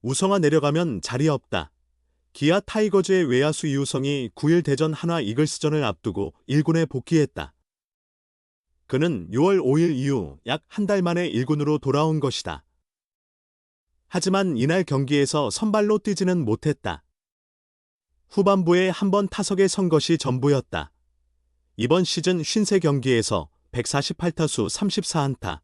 우성아 내려가면 자리 없다. 기아 타이거즈의 외야수 이우성이 9일 대전 한화 이글스전을 앞두고 1군에 복귀했다. 그는 6월 5일 이후 약 한 달 만에 1군으로 돌아온 것이다. 하지만 이날 경기에서 선발로 뛰지는 못했다. 후반부에 한 번 타석에 선 것이 전부였다. 이번 시즌 53경기에서 148타수 34안타,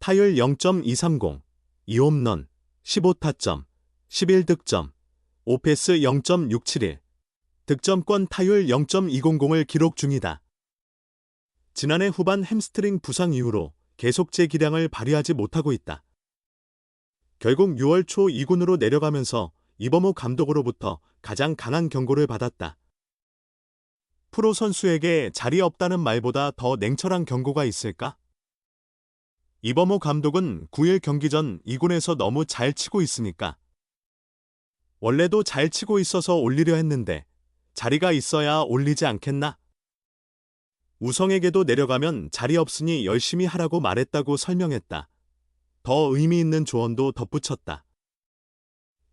타율 0.230, 2홈런, 15타점, 11득점, 오패스 0.671, 득점권 타율 0.200을 기록 중이다. 지난해 후반 햄스트링 부상 이후로 계속 제 기량을 발휘하지 못하고 있다. 결국 6월 초 2군으로 내려가면서 이범호 감독으로부터 가장 강한 경고를 받았다. 프로 선수에게 자리 없다는 말보다 더 냉철한 경고가 있을까? 이범호 감독은 9일 경기 전 2군에서 너무 잘 치고 있으니까. 원래도 잘 치고 있어서 올리려 했는데 자리가 있어야 올리지 않겠나? 우성에게도 내려가면 자리 없으니 열심히 하라고 말했다고 설명했다. 더 의미 있는 조언도 덧붙였다.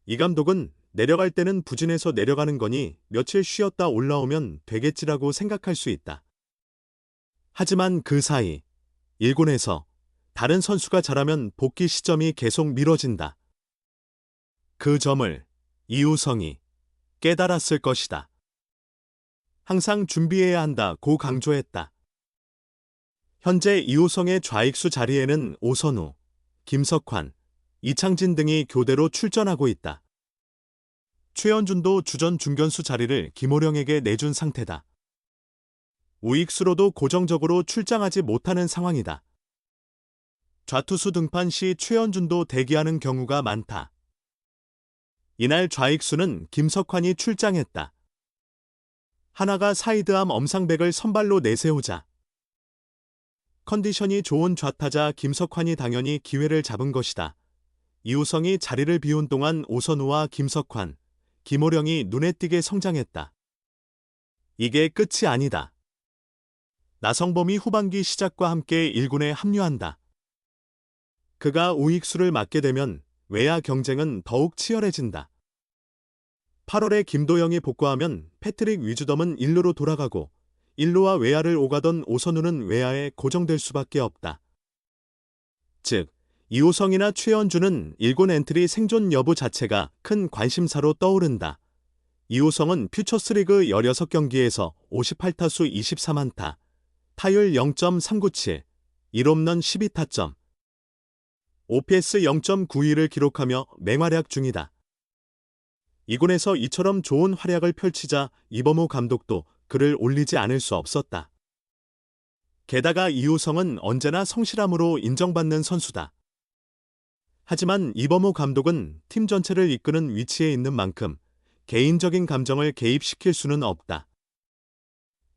이 감독은 내려갈 때는 부진해서 내려가는 거니 며칠 쉬었다 올라오면 되겠지라고 생각할 수 있다. 하지만 그 사이 1군에서 다른 선수가 잘하면 복귀 시점이 계속 미뤄진다. 그 점을 이우성이 깨달았을 것이다. 항상 준비해야 한다고 강조했다. 현재 이우성의 좌익수 자리에는 오선우, 김석환, 이창진 등이 교대로 출전하고 있다. 최현준도 주전 중견수 자리를 김호령에게 내준 상태다. 우익수로도 고정적으로 출장하지 못하는 상황이다. 좌투수 등판 시 최현준도 대기하는 경우가 많다. 이날 좌익수는 김석환이 출장했다. 하나가 사이드암 엄상백을 선발로 내세우자 컨디션이 좋은 좌타자 김석환이 당연히 기회를 잡은 것이다. 이우성이 자리를 비운 동안 오선우와 김석환, 김호령이 눈에 띄게 성장했다. 이게 끝이 아니다. 나성범이 후반기 시작과 함께 1군에 합류한다. 그가 우익수를 맡게 되면 외야 경쟁은 더욱 치열해진다. 8월에 김도영이 복구하면 패트릭 위즈덤은 1루로 돌아가고 1루와 외야를 오가던 오선우는 외야에 고정될 수밖에 없다. 즉, 이우성이나 최현준은 1군 엔트리 생존 여부 자체가 큰 관심사로 떠오른다. 이우성은 퓨처스리그 16경기에서 58타수 23안타, 타율 0.397, 1홈런 12타점, OPS 0.92를 기록하며 맹활약 중이다. 2군에서 이처럼 좋은 활약을 펼치자 이범호 감독도 그를 올리지 않을 수 없었다. 게다가 이우성은 언제나 성실함으로 인정받는 선수다. 하지만 이범호 감독은 팀 전체를 이끄는 위치에 있는 만큼 개인적인 감정을 개입시킬 수는 없다.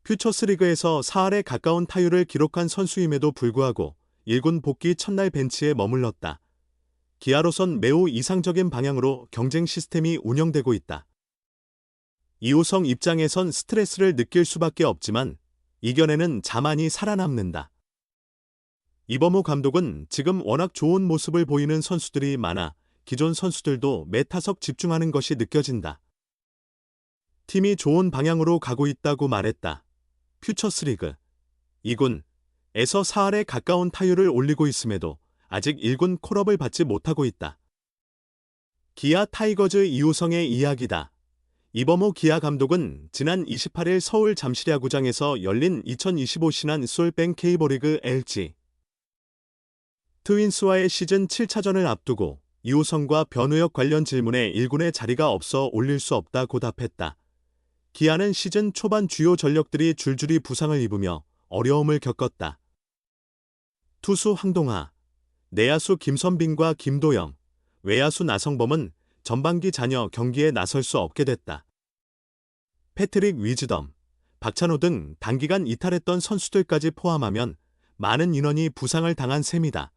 퓨처스리그에서 4할에 가까운 타율을 기록한 선수임에도 불구하고 1군 복귀 첫날 벤치에 머물렀다. 기아로선 매우 이상적인 방향으로 경쟁 시스템이 운영되고 있다. 이우성 입장에선 스트레스를 느낄 수밖에 없지만 이겨내는 자만이 살아남는다. 이범호 감독은 지금 워낙 좋은 모습을 보이는 선수들이 많아 기존 선수들도 매 타석 집중하는 것이 느껴진다. 팀이 좋은 방향으로 가고 있다고 말했다. 퓨처스리그 2군에서 4할에 가까운 타율을 올리고 있음에도 아직 1군 콜업을 받지 못하고 있다. 기아 타이거즈 이우성의 이야기다. 이범호 기아 감독은 지난 28일 서울 잠실야구장에서 열린 2025 신한 솔뱅 K버리그 LG 트윈스와의 시즌 7차전을 앞두고 이우성과 변우혁 관련 질문에 1군에 자리가 없어 올릴 수 없다고 답했다. 기아는 시즌 초반 주요 전력들이 줄줄이 부상을 입으며 어려움을 겪었다. 투수 황동하, 내야수 김선빈과 김도영, 외야수 나성범은 전반기 잔여 경기에 나설 수 없게 됐다. 패트릭 위즈덤, 박찬호 등 단기간 이탈했던 선수들까지 포함하면 많은 인원이 부상을 당한 셈이다.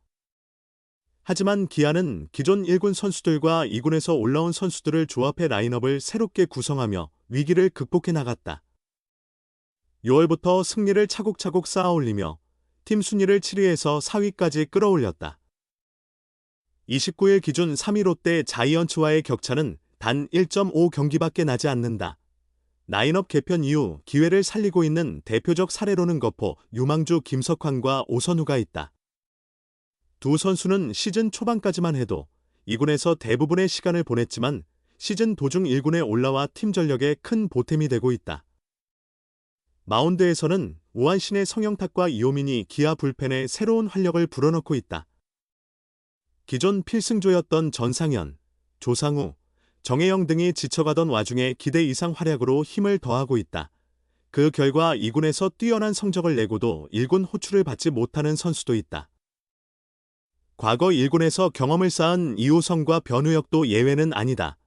하지만 기아는 기존 1군 선수들과 2군에서 올라온 선수들을 조합해 라인업을 새롭게 구성하며 위기를 극복해 나갔다. 6월부터 승리를 차곡차곡 쌓아올리며 팀 순위를 7위에서 4위까지 끌어올렸다. 29일 기준 3위 롯데 자이언츠와의 격차는 단 1.5경기밖에 나지 않는다. 라인업 개편 이후 기회를 살리고 있는 대표적 사례로는 거포, 유망주 김석환과 오선우가 있다. 두 선수는 시즌 초반까지만 해도 2군에서 대부분의 시간을 보냈지만 시즌 도중 1군에 올라와 팀 전력에 큰 보탬이 되고 있다. 마운드에서는 우한신의 성영탁과 이호민이 기아 불펜에 새로운 활력을 불어넣고 있다. 기존 필승조였던 전상현, 조상우, 정혜영 등이 지쳐가던 와중에 기대 이상 활약으로 힘을 더하고 있다. 그 결과 2군에서 뛰어난 성적을 내고도 1군 호출을 받지 못하는 선수도 있다. 과거 1군에서 경험을 쌓은 이우성과 변우혁도 예외는 아니다.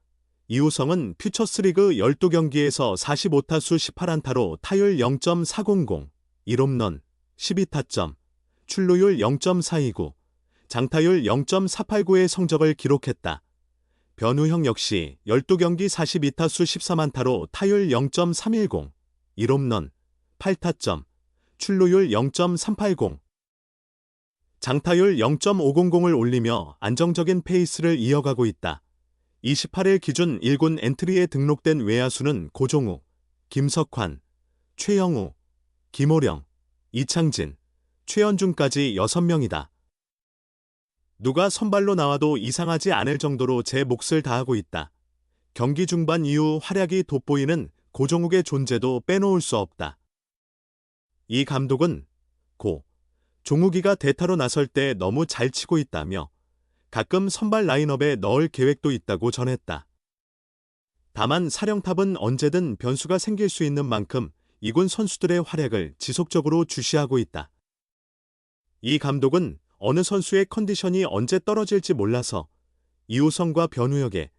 이우성은 퓨처스리그 12경기에서 45타수 18안타로 타율 0.400, 1홈런, 12타점, 출루율 0.429, 장타율 0.489의 성적을 기록했다. 변우형 역시 12경기 42타수 13안타로 타율 0.310, 1홈런, 8타점, 출루율 0.380, 장타율 0.500을 올리며 안정적인 페이스를 이어가고 있다. 28일 기준 1군 엔트리에 등록된 외야수는 고종욱, 김석환, 최영우, 김호령, 이창진, 최현중까지 6명이다. 누가 선발로 나와도 이상하지 않을 정도로 제 몫을 다하고 있다. 경기 중반 이후 활약이 돋보이는 고종욱의 존재도 빼놓을 수 없다. 이 감독은 종욱이가 대타로 나설 때 너무 잘 치고 있다며 가끔 선발 라인업에 넣을 계획도 있다고 전했다. 다만 사령탑은 언제든 변수가 생길 수 있는 만큼 2군 선수들의 활약을 지속적으로 주시하고 있다. 이 감독은 어느 선수의 컨디션이 언제 떨어질지 몰라서 이우성과 변우혁의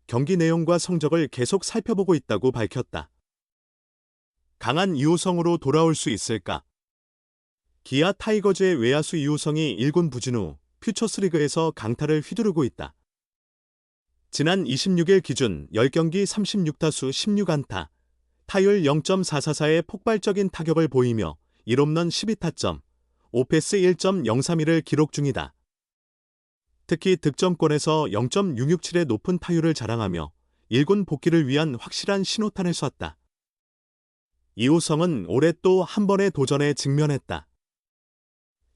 경기 내용과 성적을 계속 살펴보고 있다고 밝혔다. 강한 이우성으로 돌아올 수 있을까? 기아 타이거즈의 외야수 이우성이 1군 부진 후 퓨처스리그에서 강타를 휘두르고 있다. 지난 26일 기준 10경기 36타수 16안타, 타율 0.444의 폭발적인 타격을 보이며 1홈런 12타점, 오패스 1.031을 기록 중이다. 특히 득점권에서 0.667의 높은 타율을 자랑하며 1군 복귀를 위한 확실한 신호탄을 쐈다. 이우성은 올해 또 한 번의 도전에 직면했다.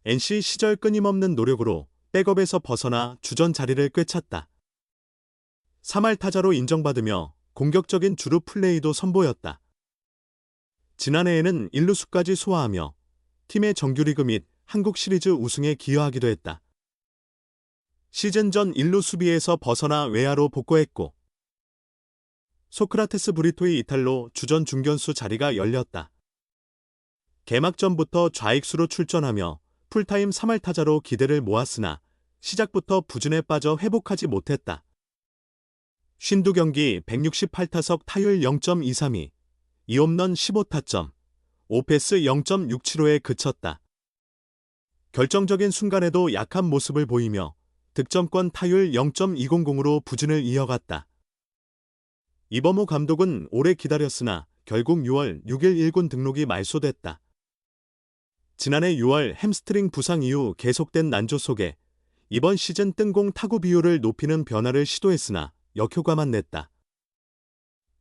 NC 시절 끊임없는 노력으로 백업에서 벗어나 주전 자리를 꿰찼다. 3할 타자로 인정받으며 공격적인 주루 플레이도 선보였다. 지난해에는 1루수까지 소화하며 팀의 정규리그 및 한국 시리즈 우승에 기여하기도 했다. 시즌 전 1루 수비에서 벗어나 외야로 복구했고 소크라테스 브리토의 이탈로 주전 중견수 자리가 열렸다. 개막전부터 좌익수로 출전하며 풀타임 3할 타자로 기대를 모았으나 시작부터 부진에 빠져 회복하지 못했다. 52경기 168타석 타율 0.232, 2홈런 15타점, 오패스 0.675에 그쳤다. 결정적인 순간에도 약한 모습을 보이며 득점권 타율 0.200으로 부진을 이어갔다. 이범호 감독은 오래 기다렸으나 결국 6월 6일 1군 등록이 말소됐다. 지난해 6월 햄스트링 부상 이후 계속된 난조 속에 이번 시즌 뜬공 타구 비율을 높이는 변화를 시도했으나 역효과만 냈다.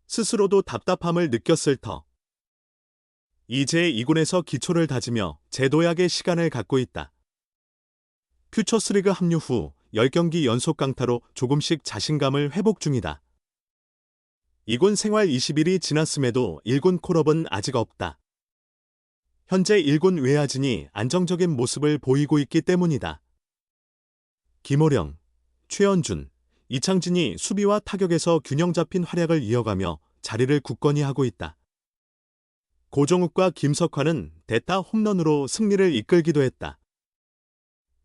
스스로도 답답함을 느꼈을 터. 이제 2군에서 기초를 다지며 재도약의 시간을 갖고 있다. 퓨처스리그 합류 후 10경기 연속 강타로 조금씩 자신감을 회복 중이다. 2군 생활 20일이 지났음에도 1군 콜업은 아직 없다. 현재 1군 외야진이 안정적인 모습을 보이고 있기 때문이다. 김호령, 최현준, 이창진이 수비와 타격에서 균형 잡힌 활약을 이어가며 자리를 굳건히 하고 있다. 고종욱과 김석환은 대타 홈런으로 승리를 이끌기도 했다.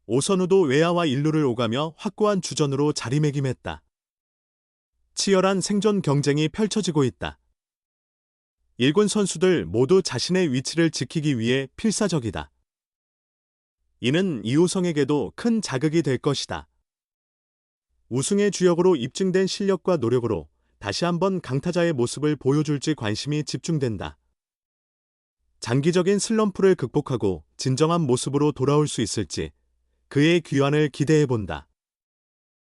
오선우도 외야와 1루를 오가며 확고한 주전으로 자리매김했다. 치열한 생존 경쟁이 펼쳐지고 있다. 1군 선수들 모두 자신의 위치를 지키기 위해 필사적이다. 이는 이우성에게도 큰 자극이 될 것이다. 우승의 주역으로 입증된 실력과 노력으로 다시 한번 강타자의 모습을 보여줄지 관심이 집중된다. 장기적인 슬럼프를 극복하고 진정한 모습으로 돌아올 수 있을지 그의 귀환을 기대해본다.